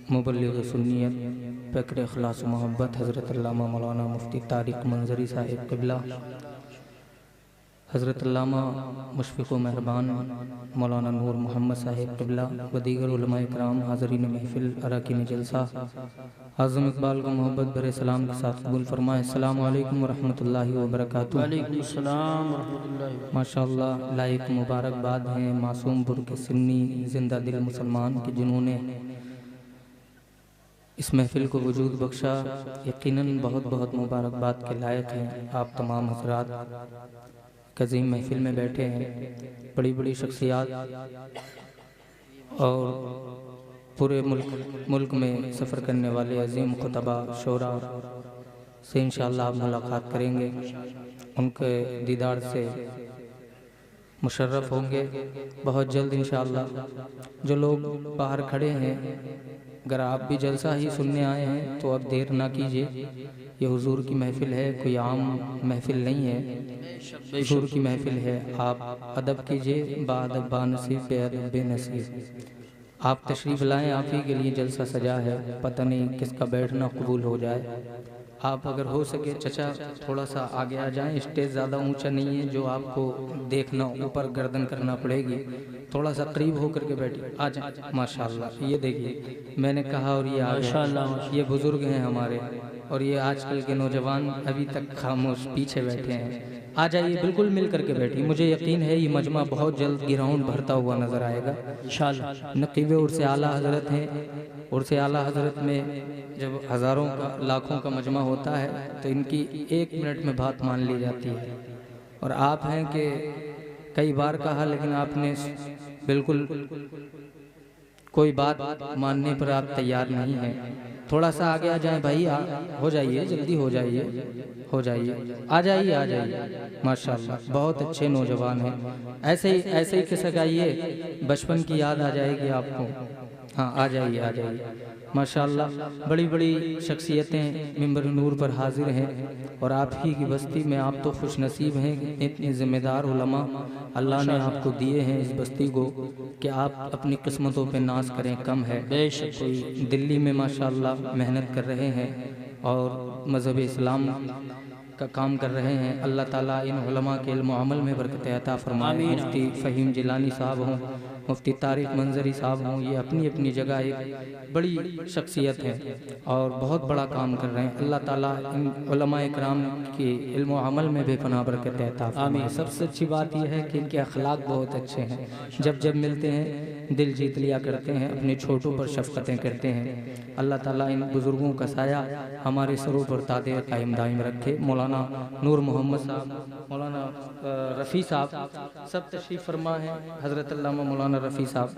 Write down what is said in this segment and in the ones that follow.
मुबल्लिग़ सुन्नियत फ़क्र इख़लास मोहब्बत हज़रत अल्लामा मौलाना मुफ्ती तारिक मंजरी साहिब क़िबला, हज़रत अल्लामा मुशफ़िक़ व मेहरबान मौलाना नूर मोहम्मद साहिब क़िबला व दीगर उलमा इकराम, हाज़रीन महफ़िल, अरकान जलसा, आज़म इक़बाल को मोहब्बत भरे सलाम के साथ कबूल फरमाएं। अस्सलामु अलैकुम व रहमतुल्लाहि व बरकातुहू। वालेकुम अस्सलाम व रहमतुल्लाहि व माशाअल्लाह लाइक मुबारकबाद हैं मासूमपुर के सुन्नी जिंदा दिल मुसलमान के, जिन्होंने इस महफ़िल को वजूद बख्शा। यकीनन बहुत बहुत मुबारकबाद के लायक हैं आप तमाम हज़रात कज़ीम महफ़िल में बैठे हैं। बड़ी बड़ी शख्सियात और पूरे मुल्क में सफ़र करने वाले अजीम खुतबा शोरा से इंशाअल्लाह आप मुलाकात करेंगे, उनके दीदार से मुशर्रफ होंगे बहुत जल्द इंशाअल्लाह। जो लोग बाहर खड़े हैं, अगर आप भी जलसा ही सुनने आए हैं तो अब देर ना कीजिए। ये हुजूर की महफ़िल है, कोई आम महफ़िल नहीं है, हुजूर की महफ़िल है। आप अदब कीजिए, बाअदब बानसीब बेअदब बेनसीब। आप तशरीफ़ लाएँ, आप ही के लिए जलसा सजा है, पता नहीं किसका बैठना कबूल हो जाए। आप अगर हो सके चचा थोड़ा सा आगे आ जाएं, स्टेज ज़्यादा ऊंचा नहीं है जो आपको देखना, ऊपर गर्दन करना पड़ेगी, थोड़ा सा करीब होकर के बैठिए। आ जाए माशाल्लाह। ये देखिए मैंने कहा और ये आ गए, ये बुज़ुर्ग हैं हमारे, और ये आजकल के नौजवान अभी तक खामोश पीछे बैठे हैं। आ जाइए, बिल्कुल मिल करके बैठिए। मुझे यकीन है ये मजमा बहुत जल्द ग्राउंड भरता हुआ नज़र आएगा इंशाअल्लाह। नक़ीब उर्स आला हज़रत हैं, उर्स आला हज़रत में जब हज़ारों का लाखों का मजमा होता है तो इनकी 1 मिनट में बात मान ली जाती है। और आप हैं कि कई बार कहा लेकिन आपने बिल्कुल कोई बात मानने पर आप तैयार नहीं हैं। थोड़ा सा आगे आ जाएं भाई, हो जाइए, जल्दी हो जाइए, हो जाइए, आ जाइए माशाल्लाह। बहुत अच्छे नौजवान हैं, ऐसे ही खिसकाइए, बचपन की याद आ जाएगी आपको। हाँ आ जाइए माशाल्लाह। बड़ी बड़ी शख्सियतें मिंबर नूर पर हाजिर हैं और आप ही की बस्ती में आप तो खुश नसीब हैं कि इतने ज़िम्मेदार उलमा अल्लाह ने आपको दिए हैं इस बस्ती को कि आप अपनी किस्मतों पे नाज करें, कम है। बेशक कोई दिल्ली में माशाल्लाह मेहनत कर रहे हैं और मज़हब इस्लाम का काम कर रहे हैं। अल्लाह ताला इन उलमा के इल्म अमल में बरकत अता फरमाए। मुफ्ती फ़हीम जिलानी साहब हों, मुफ्ती तारिक मंजरी साहब हों, ये अपनी अपनी जगह एक बड़ी शख्सियत है और बहुत बड़ा काम कर रहे हैं। अल्लाह ताला इन उलमा इकराम के इल्म अमल में बेपनाह बरकत अता फरमाए। सबसे अच्छी बात यह है कि इनके अखलाक बहुत अच्छे हैं। जब जब मिलते हैं दिल जीत लिया करते हैं, अपने छोटों पर शफ़क़तें करते हैं। अल्लाह ताला इन बुज़ुर्गों का साया हमारे सरों पर तादे कायम दायम रखे। मौलाना नूर मोहम्मद साहब, मौलाना रफ़ी साहब सब तशरीफ़ फरमा हैं। हज़रत अल्लामा मौलाना रफ़ी साहब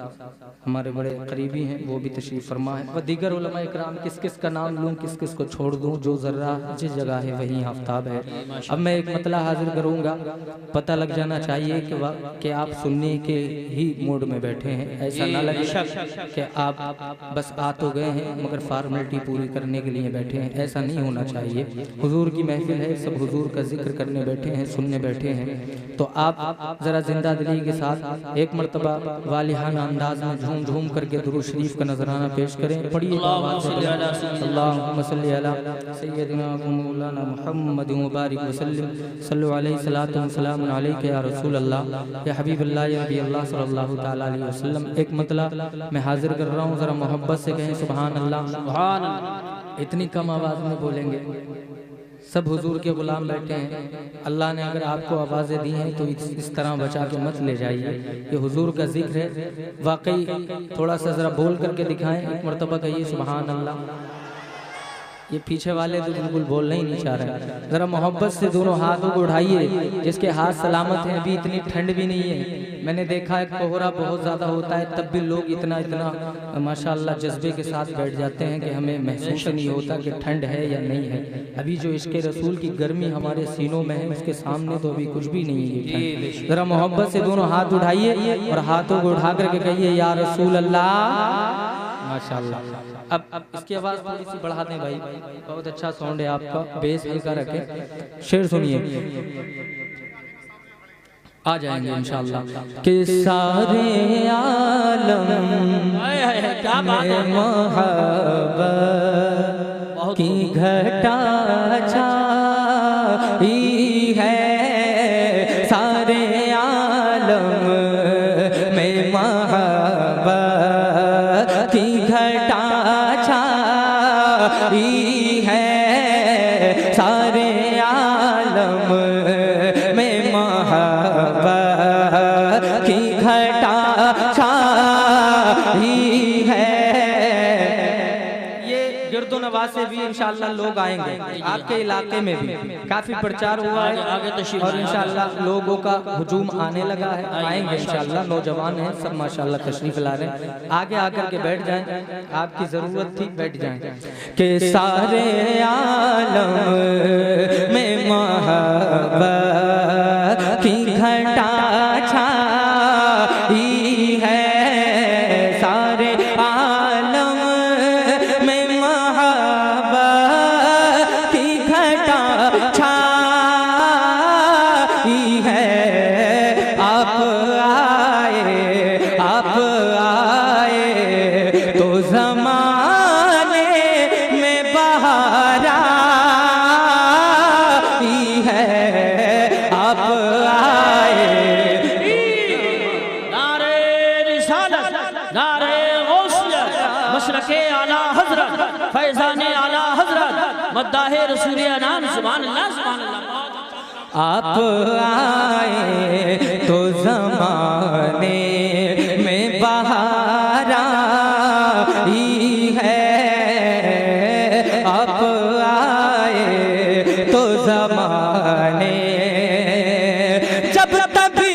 हमारे बड़े करीबी हैं, वो भी तशरीफ़ फरमा है। व दीगर उलमा इकराम, किस किस का नाम लूँ किस किस को छोड़ दूँ, जो ज़र्रा जिस जगह है वहीं आफ्ताब है। अब मैं एक मतला हाजिर करूँगा, पता लग जाना चाहिए कि आप सुन्नी के ही मूड में बैठे हैं। ऐसा ना लगे कि आप बस आ तो गए हैं मगर फार्मेलिटी पूरी करने के लिए बैठे हैं, ऐसा नहीं होना चाहिए। हुजूर की महफिल है, सब हुजूर का जिक्र करने बैठे हैं, सुनने बैठे हैं, तो आप ज़रा जिंदा दिली के साथ एक मरतबा वालिहाना अंदाज में झूम झूम करके दुरूद शरीफ का नजराना पेश करें। पढ़िए अल्लाहुम्मा सल्ली अला सय्यदिना मौलाना मुहम्मद मुबारक वसल्लम सल्लल्लाहु अलैहि सलातु व सलाम अलैका या रसूल अल्लाह या हबीबल्लाह या नबी अल्लाह सल्लल्लाहु तआला अलैहि वसल्लम। एक मतला मैं हाजिर कर रहा हूँ, ज़रा मोहब्बत से कहें सुभान अल्लाह। सुभान अल्लाह। इतनी कम आवाज़ में बोलेंगे, सब हुजूर के गुलाम बैठे हैं। अल्लाह ने अगर आपको आवाज़ें दी हैं तो इस तरह बचा के मत ले जाइए। ये हुजूर का जिक्र है, वाकई थोड़ा सा ज़रा बोल करके दिखाएं, एक मरतबा कहिए सुभान अल्लाह। ये पीछे वाले तो बिल्कुल बोलना ही नहीं चाह रहे। ज़रा मोहब्बत से दोनों हाथों को उठाइए, जिसके हाथ सलामत हैं। अभी इतनी ठंड भी नहीं है, मैंने देखा है कोहरा बहुत ज़्यादा होता है तब भी लोग इतना माशाअल्लाह जज्बे के साथ बैठ जाते हैं कि हमें महसूस नहीं होता कि ठंड है या नहीं है। अभी जो इश्क़े रसूल की गर्मी हमारे सीनों में है, उसके सामने तो अभी कुछ भी नहीं है। ज़रा मोहब्बत से दोनों हाथ उठाइए और हाथों को उठा करके कहिए या रसूल अल्लाह। माशाअल्लाह। अब इसकी आवाज़ थोड़ी सी बढ़ा दें भाई, बहुत अच्छा साउंड है आपका, बेस हल्का रखें। शेर सुनिए। आ जाएंगे इंशाअल्लाह। कि सारे आलम क्या बात है, मोहब्बत की घटा छाई है, सारे आलम में मोहब्बत की घटा छाई है, सारे आलम में मोहब्बत की घटा छाई है। ये गिरदो नवाज से भी इंशाअल्लाह लोग आएंगे, आपके इलाके में भी काफी प्रचार हुआ है आगे तो और इंशाअल्लाह लोगों का हुजूम आने लगा है। आएंगे इंशाअल्लाह, नौजवान हैं सब माशाअल्लाह तशरीफ ला रहे हैं। आगे आकर के बैठ जाएं, आपकी जरूरत थी, बैठ जाएं। कि सारे आलम में मोहब्बत की घटा छाई है, सारे आलम में मोहब्बत की घटा छाई है। आप आए तो ज़माने में बहार आई है, आप आए। नारे रिसालत, नारे गौसिया, मशरक़े आला हज़रत, फैज़ाने आला हज़रत, मद्दाहे रसूल अनाम, सुभान अल्लाह सुभान अल्लाह। आप आए तो ज़माने में बहार आई है, आप आए तो ज़माने जब तभी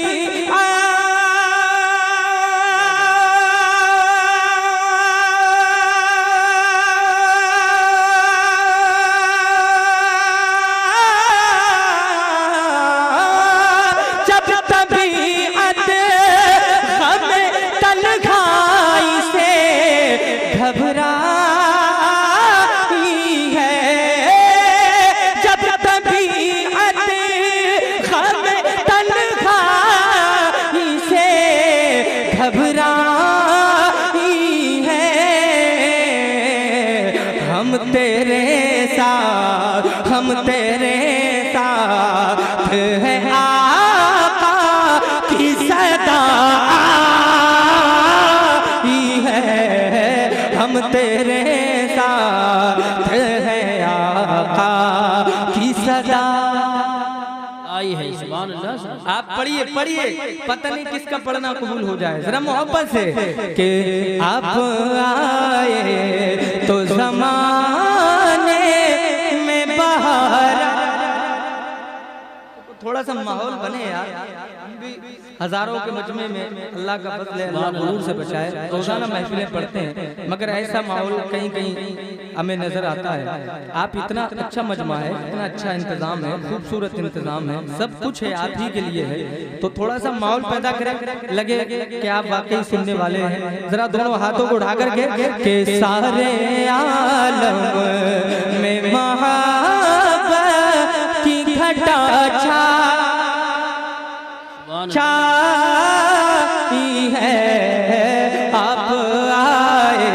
हम तेरे साथ है, आका की सदा आई है, हम तेरे साथ है, आका की सदा आई है, सुभान अल्लाह। आप पढ़िए पढ़िए, पता नहीं किसका पढ़ना कबूल हो जाए, जरा मोहब्बत से। कि आप आए तो ज़माने में बहार, थोड़ा सा माहौल बने यार। हम भी हजारों के मजमे में, अल्लाह का फज़ल है, अल्लाह गुरूर से बचाए, रोजाना महफिलें पढ़ते हैं, मगर ऐसा माहौल कहीं कहीं हमें नजर आता है। आप इतना अच्छा मजमा है, इतना अच्छा इंतजाम है, खूबसूरत इंतजाम है, सब कुछ है आप ही के लिए है, तो थोड़ा सा माहौल पैदा करें, लगे कि आप वाकई सुनने वाले हैं। जरा दोनों हाथों को उठा करके कि सारे आलम में मोहब्बत की घटा छाई है, आप आए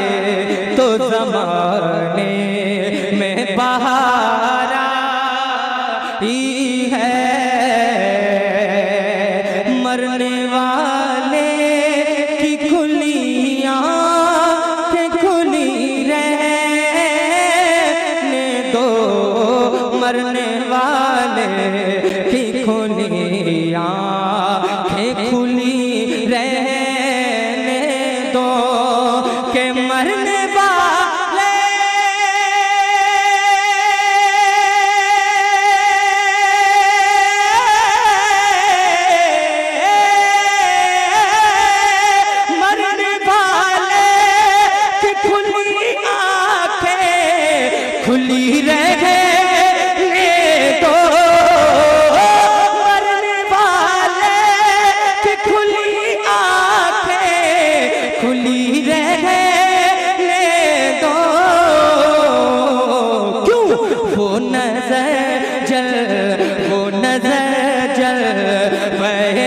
तो ज़माने में बहार आई है, मरने वाले की खुली आँखें खुली रहने दो, मरने वाले की खुली आँखें खुली रहने दो, के मरने वाले मरने वाले की खुली आँखें खुली रहने दो, खुली रहने दो। क्यों? वो नजर जल वह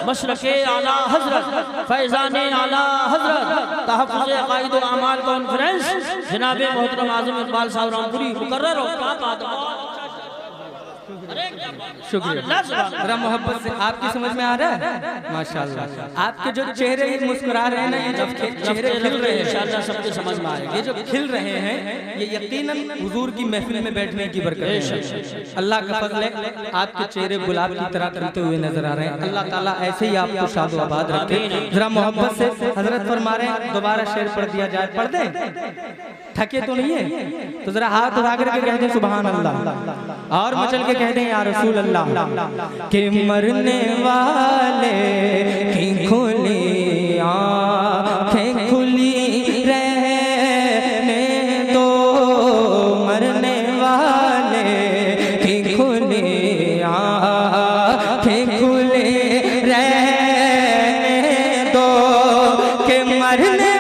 मशरक़े आला हजरत फैज़ान आला हजरत तहफ़्फ़ुज़ अक़ाइद व आमाल कॉन्फ्रेंस जनाब मोहतरम आज़म इकबाल साहब रामपुरी मुकर्रर हो। क्या बात है, शुक्रिया। जरा मोहब्बत से आपकी समझ में आ रहा है? माशाअल्लाह। आपके जो चेहरे ये मुस्कुरा रहे हैं ना, ये जब चेहरे खिल रहे हैं इंशाअल्लाह सबके समझ में आएगा। ये जो खिल रहे हैं ये यकीनन हुजूर की महफिल में बैठने की बरकत है। अल्लाह का फज़ल है, आपके चेहरे गुलाब की तरह खिलते हुए नजर आ रहे हैं। अल्लाह ताला ऐसे ही आपको शाद व आबाद रखे। जरा मोहब्बत से हजरत फरमा रहे हैं, दोबारा शेर पढ़ दिया जाए, पढ़ दें? थके तो नहीं है? तो जरा हाथ उठा करके कह दें सुभान अल्लाह, और मचल के कह दें या रसूल अल्लाह। कि मरने वाले की खुली आँखें खुली रहने दो, मरने वाले की खुली आँखें खुली रहने दो, कि मरने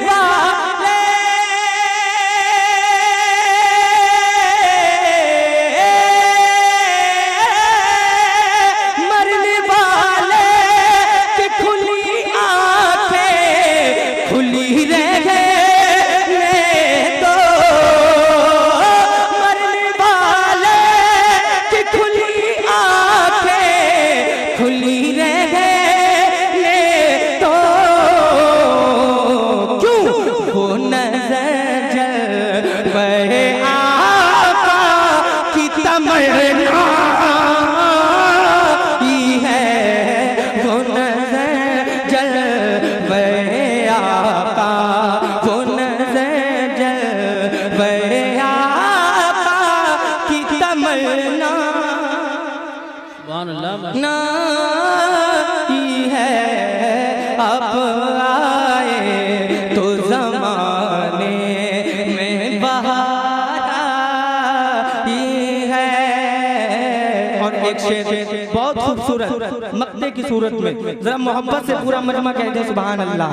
बहुत खूबसूरत मक्ते की सूरत में जरा मोहब्बत से पूरा मजमा कह दे सुभान अल्लाह।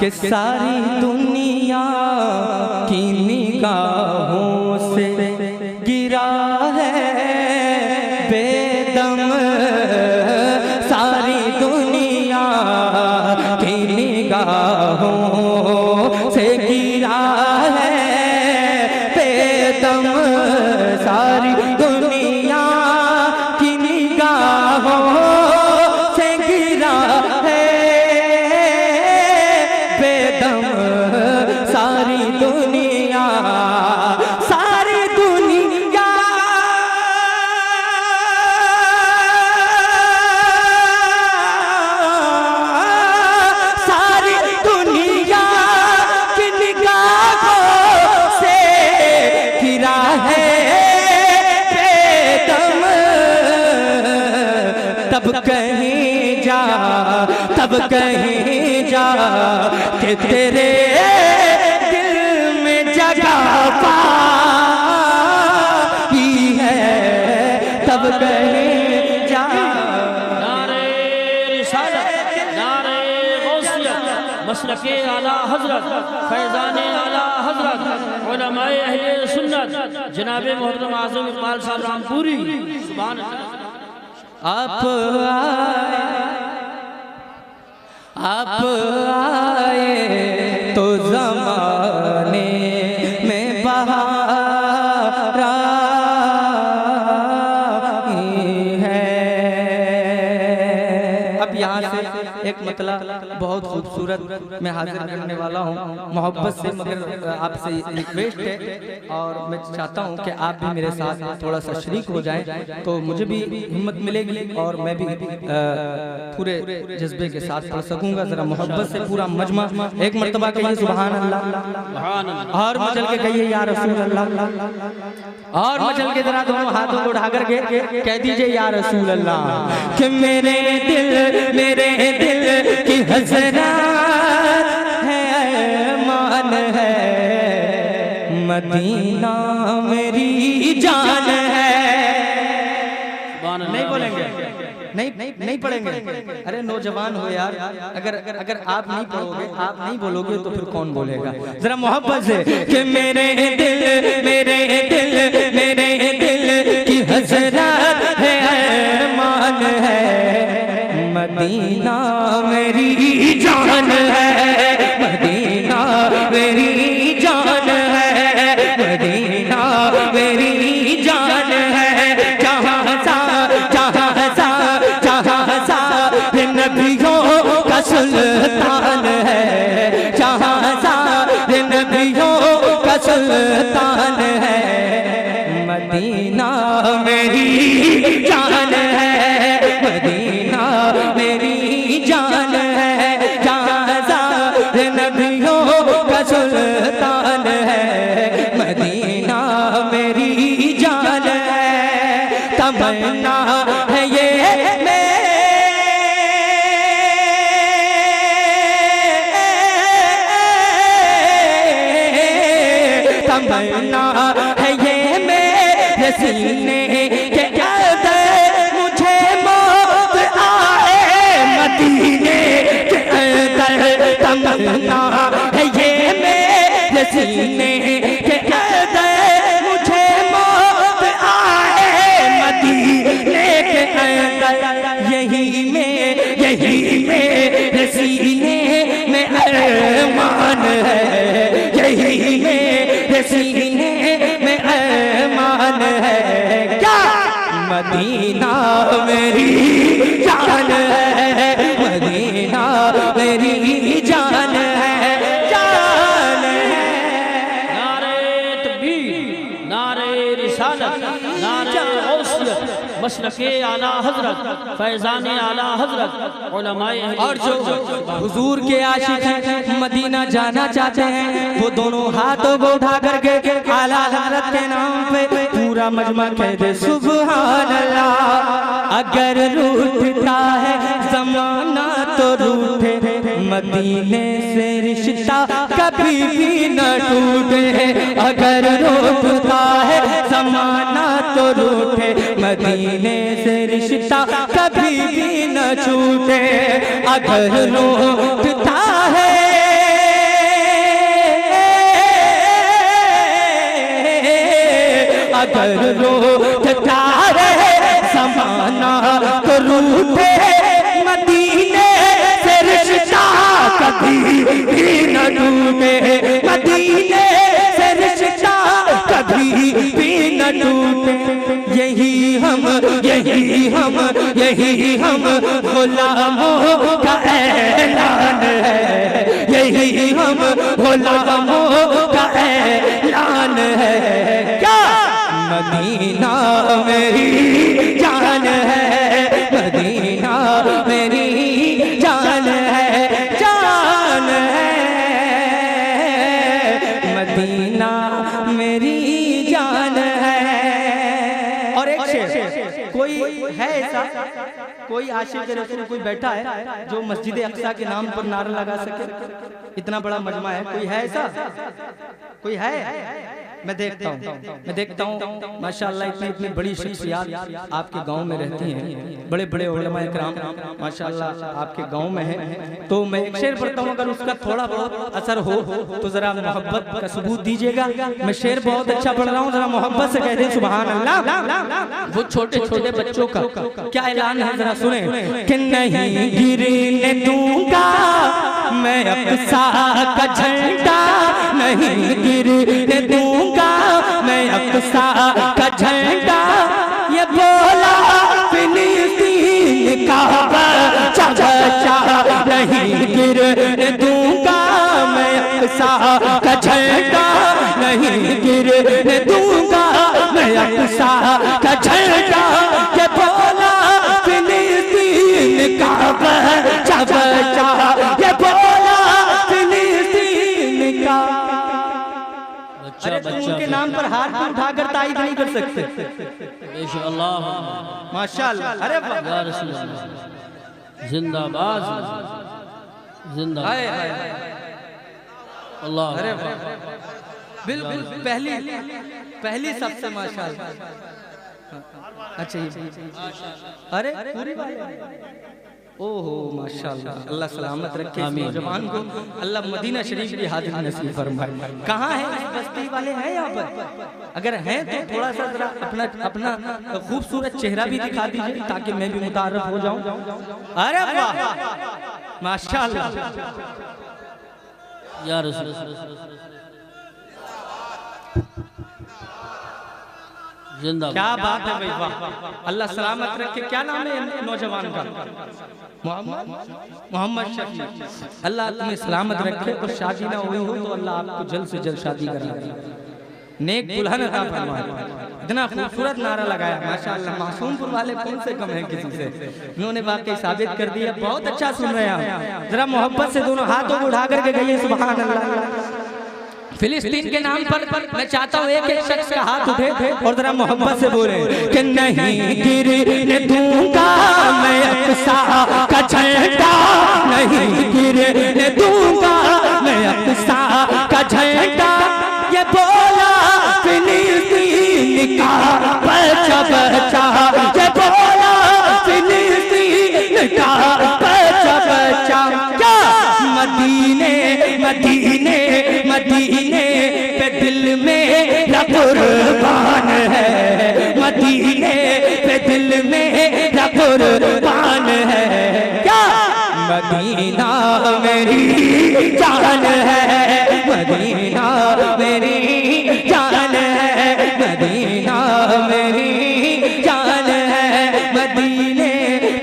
कि सारी दुनिया की निगाहों से गिरा है बेदम, सारी दुनिया की निगाहों से गिरा है बेदम, सारी दुनिया से गिरा है बेदम, सारी दुनिया, सारी दुनिया, सारी दुनिया की निगाहों से गिरा है तब कहीं जा, तब कहीं जा कि तेरे दिल में जगह पाई है, तब कहीं जा। नारे रिसालत, नारे गौसियत, मसलके आला हजरत फैज़ान आला हजरत उलमाए अहले सुन्नत जनाब मोहतरम आज़म इकबाल साहब रामपुरी सुभान अल्लाह। आप आए तो ज़माने में बहार आई है। अब यहाँ से एक मतलब बहुत खूबसूरत मैं हाजिर करने वाला हूँ मोहब्बत से, मगर आपसे रिक्वेस्ट है और मैं चाहता हूँ कि आप भी मेरे साथ थोड़ा सा शरीक हो जाएं, तो मुझे भी हिम्मत मिलेगी और मैं भी पूरे जज्बे के साथ पढ़ सकूंगा। जरा मोहब्बत से पूरा मजमा एक मर्तबा कहिए सुभान अल्लाह, और मचल के कहिए या रसूल अल्लाह, और मचल के जरा दोनों हाथों को उठा करके कह दीजिए या रसूल अल्लाह। कि मेरे दिल की हज़रत है, मान है, मदीना मेरी जान है। नहीं बोलेंगे, नहीं पढ़ेंगे? अरे नौजवान हो यार, अगर आप नहीं पढ़ोगे, आप नहीं बोलोगे तो फिर कौन बोलेगा? जरा मोहब्बत से कि मेरे दिल की हज़रत है, मान है, मदीना सुल्तान है, मदीना मेरी जान है, मदीना मेरी जान है, जहाँ नबियों का सुल्तान है, मदीना मेरी जान है। तमन्ना है ये तमन्ना है ये मेरे सीने के अंदर, मुझे मौत आए मदीने के अंदर। तमन्ना है ये मेरे सीने के अंदर, मुझे मौत आए मदीने के अंदर। यही मेरे सीने में अरमान है, यही मेरे सीने में अरमान है। क्या मदीना मेरी जान है, मदीना मेरी जान है, जान है। नारे तकबीर, नारे रिसालत, नारे गौसियत, मशरक़े आला हजरत, फैज़ाने आला हजरत, उलमाए और जो हुजूर के आशिक हैं, मदीना जाना चाहते हैं, वो दोनों हाथों को उठा करके आला हजरत के नाम पे पूरा मजमा कह दे सुभान अल्लाह। अगर रूठता है ज़माना तो रूठे, मदीने से रिश्ता कभी भी न टूटे। अगर रूठता है ज़माना तो रूठे, मदीने से रिश्ता कभी भी न छूटे। अगर रूठता है अगर रूठता है ज़माना तो रूठे, मदीने से रिश्ता कभी भी न टूटे, मदीने से रिश्ता कभी भी न टूटे। यही हम गुलामों का ऐलान है, यही हम गुलामों का ऐलान है। क्या मदीना मेरी जान है, मदीना मेरी जान है, जान है, मदीना मेरी जान है। और एक शेर, कोई है ऐसा, कोई आशिक रसूल कोई बैठा है जो मस्जिद अक्सा के नाम पर नारा लगा सके? इतना बड़ा मजमा है, कोई है ऐसा? कोई है? मैं देखता हूँ माशाल्लाह इतनी बड़ी शख्सियत आपके गांव में रहती हैं, बड़े बड़े उलमा इकराम माशाल्लाह आपके गांव में हैं। तो मैं एक शेर पढ़ता हूँ, अगर उसका थोड़ा बहुत असर हो तो जरा मोहब्बत का सबूत दीजिएगा। मैं शेर बहुत अच्छा पढ़ रहा हूँ, जरा मोहब्बत से कह दें सुभान अल्लाह। वो छोटे छोटे बच्चों का क्या ऐलान है, जरा सुने। कि नहीं गिरने दूंगा मैं अक्सा का झंडा, नहीं गिरने दूंगा मैं अक्सा का झंडा, ये बोला फिलिस्तीन का बच्चा बच्चा। नहीं गिरने दूंगा मैं अक्सा का झंडा, नहीं गिरने दूंगा मैं अक्सा का झंडा, ये बोला फिलिस्तीन का बच्चा बच्चा, ये बोला फिलिस्तीन का। अरे तुम उनके नाम पर हाथ भी उठाकर तारीफ नहीं कर सकते? अल्लाह माशाअल्लाह, अरे या रसूल अल्लाह, जिंदाबाद जिंदाबाद अल्लाह। अरे बिल्कुल पहली सबसे माशाअल्लाह। अच्छा अरे पूरी बात, ओहो माशाअल्लाह, अल्लाह सलामत रखे इस नौजवान को, अल्लाह मदीना शरीफ की हाजिर नसीब फरमाए। कहाँ है इस बस्ती वाले हैं यहाँ पर? अगर हैं तो थोड़ा सा जरा अपना खूबसूरत चेहरा भी दिखा दीजिए ताकि मैं भी मुतारफ हो जाऊं। अरे वाह माशाअल्लाह या रसूल, क्या बात है भाई, वाह अल्लाह सलामत रखे। क्या नाम है नौजवान का? मोहम्मद शफी। अल्लाह तुम्हें सलामत रखे और शादी ना हुई हो तो अल्लाह आपको जल्द से जल्द शादी करा दे। नेक दुल्हन अता फरमाए। इतना खूबसूरत नारा लगाया माशाअल्लाह, मासूमपुर वाले कौन से कम है किसी से, इन्होंने वाकई साबित कर दिया। बहुत अच्छा सुन रहे हैं आप, जरा मोहब्बत से दोनों हाथों को उठा करके कहिए सुभान अल्लाह। फिलिस्तीन के नाम पर मैं चाहता हूँ एक एक शख्स का हाथ उठे और जरा मोहब्बत से बोले कि नहीं गिरने दूंगा मैं अक्सा का झंडा, नहीं गिरने दूंगा मैं अक्सा का झंडा। ये बोला फिलिस्तीन का बच्चा बच्चा, ये बोला फिलिस्तीन का बच्चा बच्चा। क्या मदीने मदीने मदीने पे दिल मेरा कुर्बान है, मदीने पे दिल मेरा कुर्बान है। क्या मदीना मेरी जान है, मदीना मेरी जान है, मदीना मेरी जान है, मदीने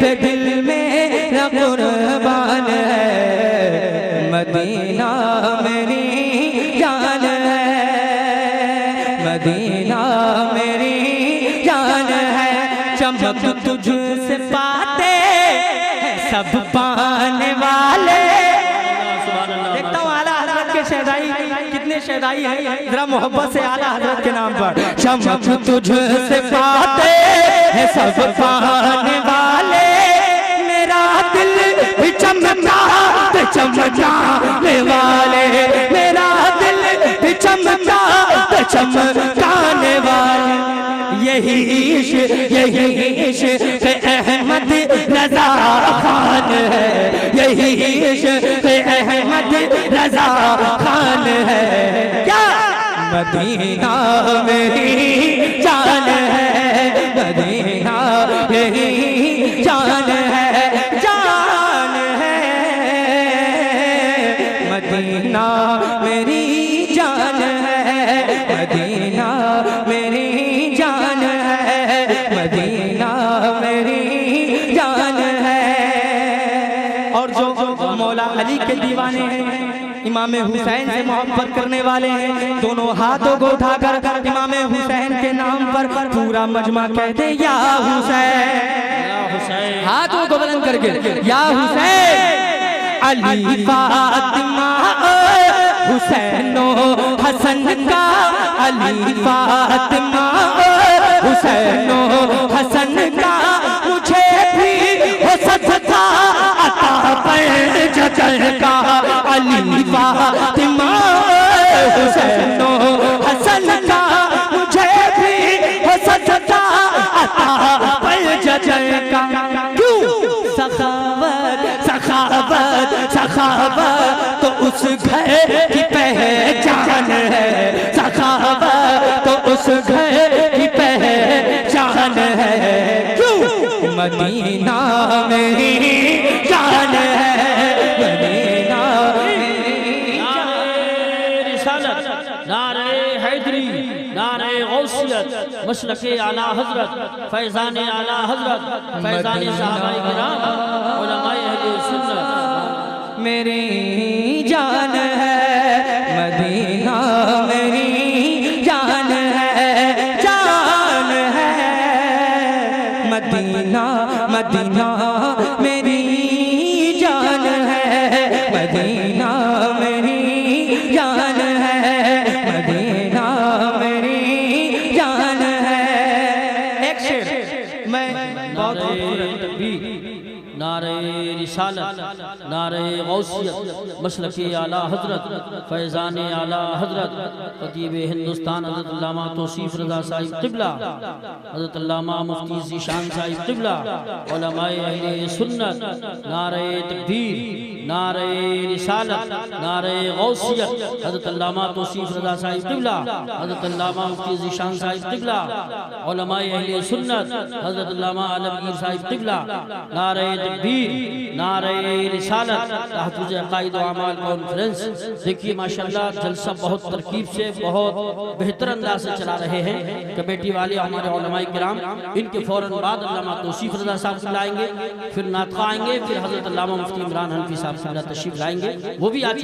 पे दिल मेरा कुर्बान है, मदीना मेरी जान है, मदीना मेरी जान है। चमक तुझसे पाते सब पाने वाले। देखता हूँ आला हजरत के शहदाई कितने शहदाई हैं, जरा मोहब्बत से आला हजरत के नाम पर। चमक तुझसे पाते हैं सब पाने वाले, मेरा दिल भी चमका चमकाने वाले, मेरा दिल भी चमका चमकाने वाले। यही इश्क़ अहमद रज़ा खान है, यही इश्क़ अहमद रज़ा खान है। क्या मदीना मेरी जान है, मदीना मेरी जान है, जान है, मदीना मेरी जान है, मदीना मेरी जान है, मदीना मेरी जान है। और जो मौला अली के दीवाने हैं, इमाम हुसैन से मोहब्बत करने वाले हैं, दोनों हाथों को उठाकर इमाम हुसैन के नाम पर पूरा मजमा कहते या हुसैन, हाथों को बुलंद करके या हुसैन। अली फातिमा हुसैनो हसन का, अली फातिमा हुसैनो हसन का, मुझे भी हो सकता अता पर जगह का। अली फातिमा हुसैनो हसन का, मुझे भी हो सकता अता पर जगह का। क्यों सखावत सखावत सखावत तो उस घर की पहचान है, सखावत तो उस घर की पहचान है। क्यों मदीना मेरी जान है, मदीना मेरी रिसालत, नारे हैदरी, नारे गौसियत, मशरक़े आला हजरत, फैज़ाने आला हजरत, फैज़ाने साहबाए किराम, उलमाए अहले सुन्नत मेरी जान है, मदीना मेरी जान है, जान है, मदीना मदीना मेरी जान है, मदीना मेरी जान है, मदीना मेरी जान है। एक शेर मैं बहुत नारे रिसालत, नारे गौसियत, मशरक़े आला हजरत, फैज़ाने आला हजरत, खतीब हिंदुस्तान हज़रत अल्लामा तौसीफ़ रज़ा साहिब क़िबला, हज़रत अल्लामा मुफ्ती ज़ीशान साहिब क़िबला, उलमाए अहले सुन्नत, नारे तकबीर, नारे रिसालत, नारे गौसियत, हज़रत अल्लामा तौसीफ़ रज़ा साहिब क़िबला, हज़रत अल्लामा मुफ्ती ज़ीशान साहिब क़िबला, उलमाए अहले सुन्नत, हज़रत अल्लामा आलमगीर साहिब क़िबला, नारे तकबीर, नारे रिसालत, तहफ़्फ़ुज़ अक़ाइद व अमाल कॉन्फ्रेंस। देखिए माशाअल्लाह जलसा बहुत तरकीब से, बहुत बेहतर अंदाज से चला रहे हैं कमेटी वाले, हमारे उलमाए किराम। इनके फ़ौरन बाद अल्लामा तौसीफ़ रज़ा साहब लाएंगे, फिर नातख़ा आएंगे, फिर हज़रत अल्लामा मुफ्ती इमरान हनफी साहब तशरीफ़ लाएंगे, वो भी आज।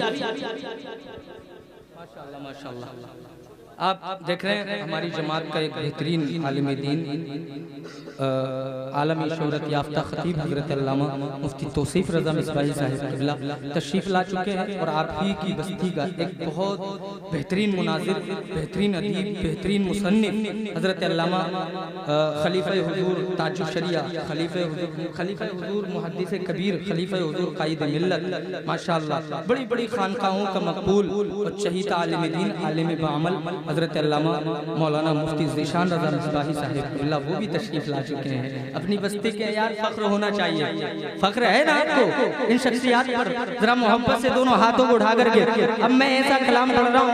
माशाअल्लाह माशाअल्लाह आप देख रहे हैं हमारी जमात का एक बेहतरीन आलिम दीन आलमी शोहरत याफ्ता खतीब हज़रत अल्लामा मुफ्ती तौसीफ रज़ा मिसबाही साहिब क़िबला तशरीफ़ ला चुके हैं और आप ही की बस्ती का एक बहुत बेहतरीन मुनाजिर, बेहतरीन अदीब, बेहतरीन मुसन्निफ़ हज़रत अल्लामा खलीफ़ा हुज़ूर ताजुल शरिया, खलीफ़ा हुज़ूर मुहद्दिस कबीर, खलीफ़ा हुज़ूर क़ाइद मिल्लत, माशाअल्लाह बड़ी बड़ी खानकाहों का मकबूल और चहीता आलिम दीन, आलिम बाअमल हज़रत अल्लामा मौलाना मुफ्ती ज़ीशान रज़ा मिसबाही साहिब क़िबला वो भी तशरीफ़ ला चुके हैं। अपनी बस्ती के यार फ़ख्र होना चाहिए, फ़ख्र है ना आपको इन शख्सियात पर? ज़रा मोहब्बत से दोनों हाथों को उठा करके अब मैं ऐसा कलाम पढ़ रहा हूँ,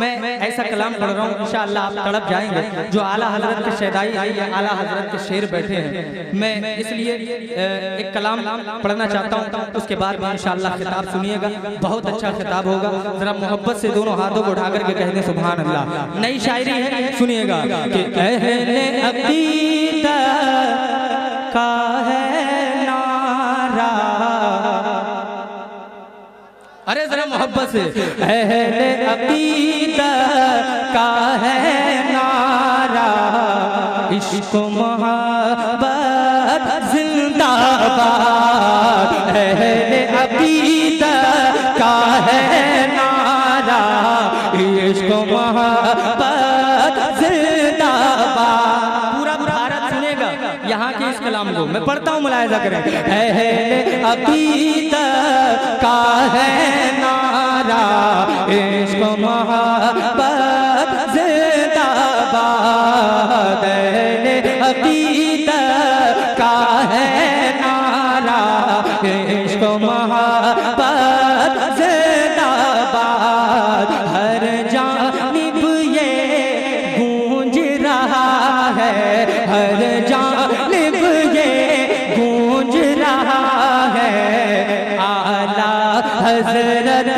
मैं ऐसा कलाम पढ़ रहा हूँ, इंशाअल्लाह आप तड़प जाएंगे। जो आला हज़रत के शहदाई आई है, आला हज़रत के शेर बैठे हैं, मैं इसलिए एक कलाम पढ़ना चाहता हूँ, उसके बाद में इंशाअल्लाह खिताब सुनिएगा, बहुत अच्छा खिताब होगा। ज़रा मोहब्बत से दोनों हाथों को उठा करके कहने सुभान अल्लाह। नई शायरी है, सुनिएगा कि अहले अक़ीदा का है नारा, अरे जरा मोहब्बत से, अहले अक़ीदा का है नारा, इश्क़ मोहब्बत जिंदाबाद, अहले अक़ीदा का है नारा, इश्क़ मोहब्बत जिंदाबाद। पूरा भारत सुनेगा यहाँ के इस कलाम को, मैं पढ़ता हूँ, मुलाहिज़ा करें। अहले अक़ीदा का है नारा, इश्क़ मोहब्बत जिंदाबाद, अहले अक़ीदा का है नारा, इश्क़ मोहब्बत जिंदाबाद। हर जानिब ये गूंज रहा है, हर जानिब ये गूंज रहा है, आला हज़रत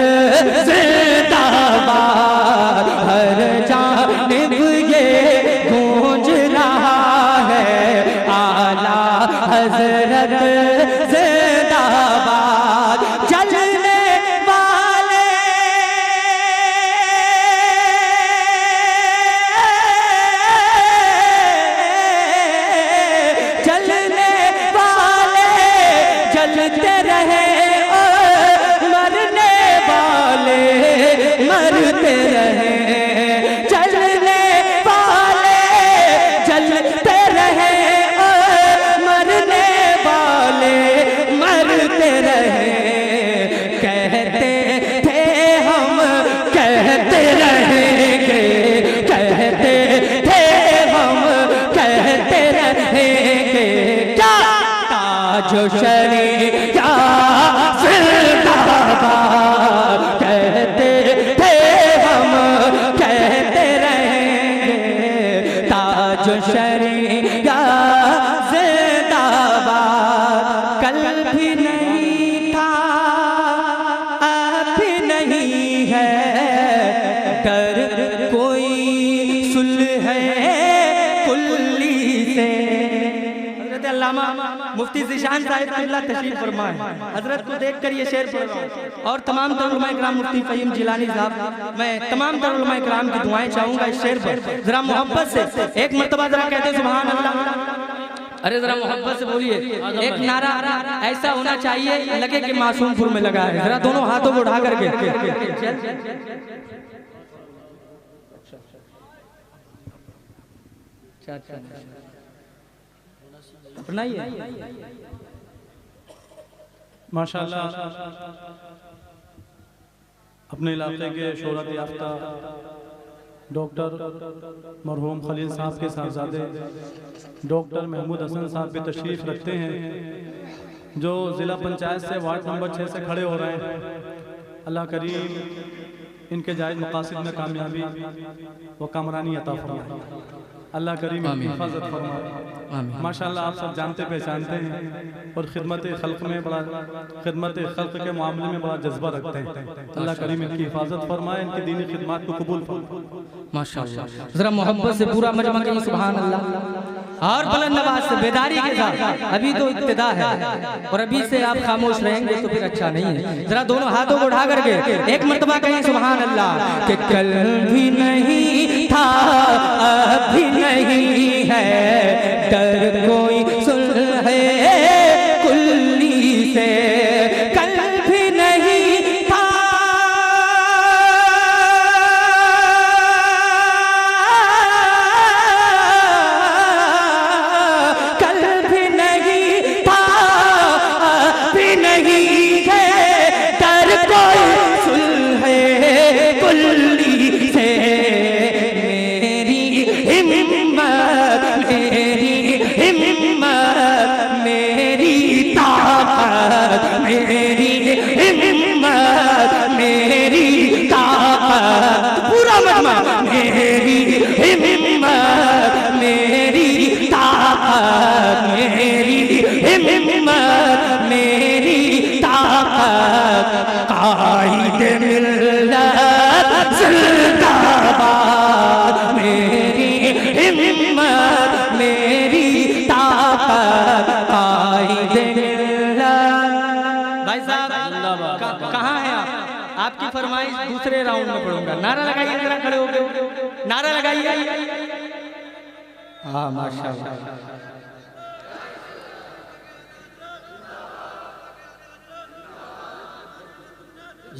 ज़िंदाबाद, हर जानिब ये गूंज रहा है, आला हज़रत ज़िंदाबाद। चलने वाले चलते रहे और मरने वाले मरते रहे, चलने वाले चलते रहे और मरने वाले मरते रहे, कहते थे हम कहते रहेंगे, कहते थे हम कहते रहेंगे, क्या ताजो शरिया जिंदाबाद, कहते थे हम कहते रहेंगे, ताजो शरिया जिंदाबाद। कल भी नहीं था अब भी नहीं है, डर कोई सुलह कुल्ली से। हज़रत अल्लामा मुफ्ती ज़ीशान साहिब क़िबला तशरीफ़ फरमाए, हज़रत को देखकर ये शेर पढ़ रहा हूँ। और तमाम तर उलमाए किराम, मुफ्ती फ़हीम जिलानी साहब, मैं तमाम तर उलमाए किराम की दुआएं चाहूँगा इस शेर पर। ज़रा मोहब्बत से एक मरतबा ज़रा कहते सुभान अल्लाह, अरे ज़रा मोहब्बत से बोलिए, एक नारा ऐसा होना चाहिए लगे कि मासूमपुर में लगा है। ज़रा दोनों हाथों को उठा करके माशाअल्लाह अपने इलाके के शोहरत याफ्ता डॉक्टर मरहूम खलील साहब के साहबजादे डॉक्टर महमूद हसन साहब भी तशरीफ़ रखते हैं, जो ज़िला पंचायत से वार्ड नंबर 6 से खड़े हो रहे हैं। अल्लाह करीम इनके जायज़ मकासद में कामयाबी व कामरानी अता फरमाए, अल्लाह करीम इनकी हिफाजत फरमाए। माशाअल्लाह आप सब जानते पहचानते हैं और खिदमत खल्क़ में बड़ा, खिदमत खल्क़ के मामले में बड़ा जज्बा रखते हैं। अल्लाह करीम इनकी हिफाजत फरमाए, इनकी दीनी खिदमत को कबूल फरमाए। माशाअल्लाह ज़रा मोहब्बत से पूरा मजमा कहिए सुभान अल्लाह, और बुलंद आवाज़ से बेदारी के साथ। अभी तो इब्तिदा है और अभी से आप खामोश रहेंगे तो फिर अच्छा नहीं है। ज़रा दोनों हाथों को उठा करके एक मरतबा कहिए सुभान अल्लाह। कि कल भी नहीं था था अभी नहीं है डर कोई सुलह कुल्ली से, कल भी नहीं था कल भी नहीं था अभी नहीं है डर कोई सुलह कुल्ली से। मेरी हिम्मत मेरी ताकत, मेरी हिम्मत मेरी ताकत, पूरा मजमा मेरी हिम्मत मेरी ताकत, मेरी हिम्मत मेरी ताकत, कायद मिल्लत जिंदाबाद, मेरी हिम्मत मेरी ताकत, कायद मिल्लत। भाई साहब कहाँ हैं आप? आपकी फरमाइश दूसरे राउंड में पढ़ूंगा। नारा लगाइए जरा, खड़े होके नारा लगाइए। हाँ माशाल्लाह।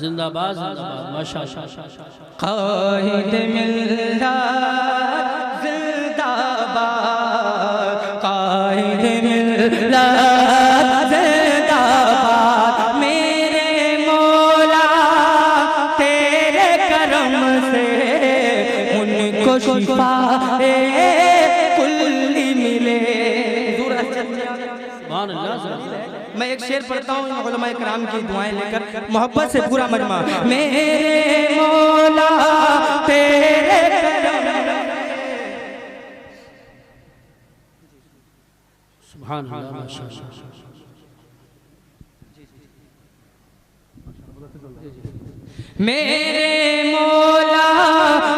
जिंदाबाद जिंदाबाद माशाअल्लाह। कायद मिल्लत जिंदाबाद, कायद मिल्लत जिंदाबाद, मेरे मौला तेरे करम से उनको शिफाए कुल्ली मिले। मैं एक शेर पढ़ता हूँ उलमाए किराम की दुआएं लेकर, मोहब्बत से पूरा मजमा। मेरे मौला तेरे करम, सुभान अल्लाह माशाअल्लाह। मेरे मौला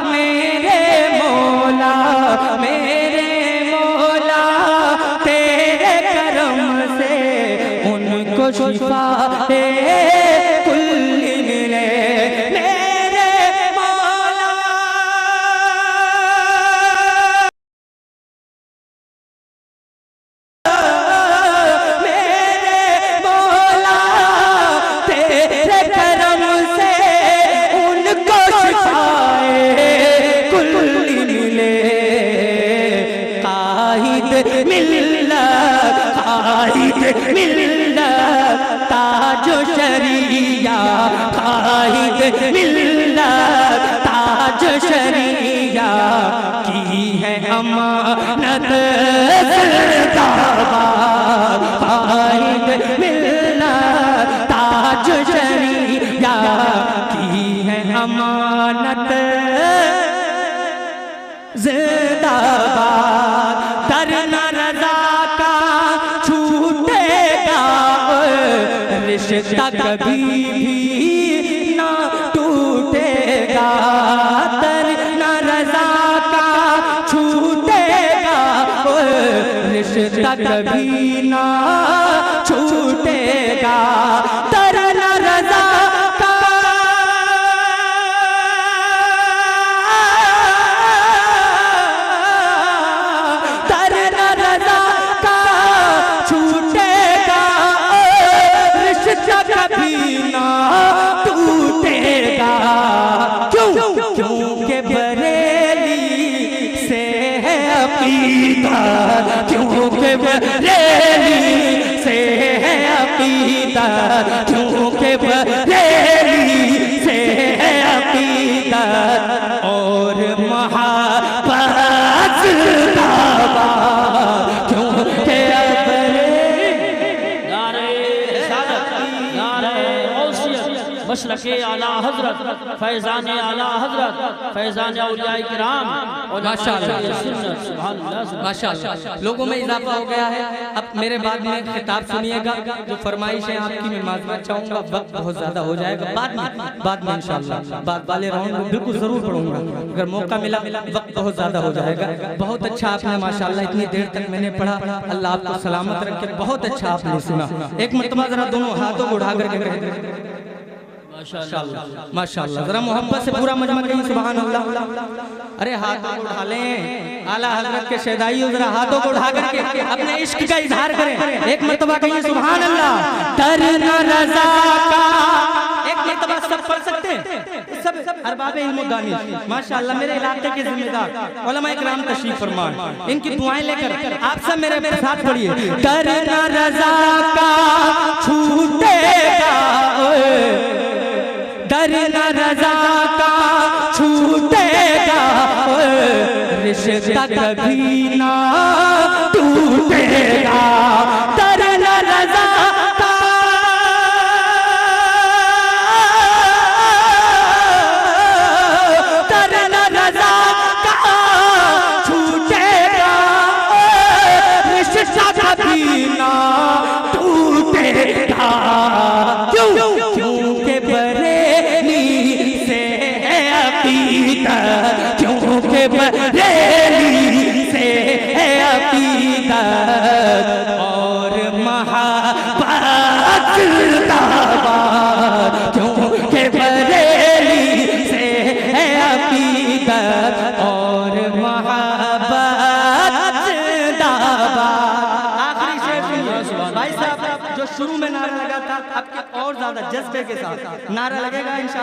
मेरे मौला मेरे मौला तेरे करम से उनको शिफाए कुल्ली मिले। मेरे मौला मेरे मौला तेरे करम से उनको शिफाए कुल्ली मिले। कायद मिल्लत कायद मिल्लत ताजो शरिया, कायद मिल्लत ताजो शरिया की है अमानत जिंदाबाद, कायद मिल्लत ताजो शरिया की है अमानत जिंदाबाद। डरना रज़ा का छूटेगा रिश्ता कभी भी ना टूटेगा, डरना रज़ा का छूटेगा रिश्ता कभी ना छूटेगा, डरना रज़ा का डरना रज़ा का छूटेगा रिश्ता कभी ना टूटेगा। क्यों? क्योंकि बरेली से है अकीदा, क्योंकि बरेली से है अकीदा, क्योंकि बरेली से है अकीदा और महाबत जिंदाबाद, क्योंकि मसलके आला हजरत फैजान आला हजरत फैजान औलियाए किराम और माशाअल्लाह सुभान माशाअल्लाह। लोगों में इजाफा हो गया है। अब मेरे बाद में खिताब सुनिएगा, जो फरमाइश है आपकी मैं माजरत चाहूँगा, वक्त बहुत ज़्यादा हो जाएगा, बाद में इंशाअल्लाह बाद वाले राउंड में बिल्कुल ज़रूर पढ़ूंगा, अगर मौका मिला। वक्त बहुत ज़्यादा हो जाएगा। बहुत अच्छा आपने माशाअल्लाह इतनी देर तक मैंने पढ़ा, अल्लाह आपको सलामत रखे। बहुत अच्छा आपने सुना। एक मरतबा ज़रा दोनों हाथों को उठा करके माशाअल्लाह। जरा मोहब्बत से पूरा मजमा कहिए सुभान अल्लाह। अरे हाथों को उठा लें, आला हजरत के शहदाई जरा हाथों को उठा करके अपने इश्क का इजहार करें। एक मर्तबा कहिए सुभान अल्लाह। डरना रज़ा का, एक मर्तबा सब पढ़ सकते हैं, सब अरबाबे इल्म दानिश माशाअल्लाह। मेरे इलाके के जिम्मेदार उलमा इकराम तशरीफ फरमाएं, इनकी दुआएं लेकर आप सब मेरे साथ पढ़िए। डरना रज़ा का छूटेगा, डरना रज़ा का छूटेगा, रिश्ता कभी ना टूटेगा। डरना रज़ा का, डरना रज़ा का छूटेगा, रिश्ता कभी ना टूटेगा। क्योंकि बरेली से है अकीदत, क्योंकि बरेली से है अकीदत, और महाबत जिंदाबाद, क्योंकि बरेली से है अकीदत, और महाबत जिंदाबाद। आखिरी शेर भाई साहब, जो शुरू में नारा लगा था अब के और ज्यादा जज्बे के साथ नारा लगेगा इंशाअल्लाह।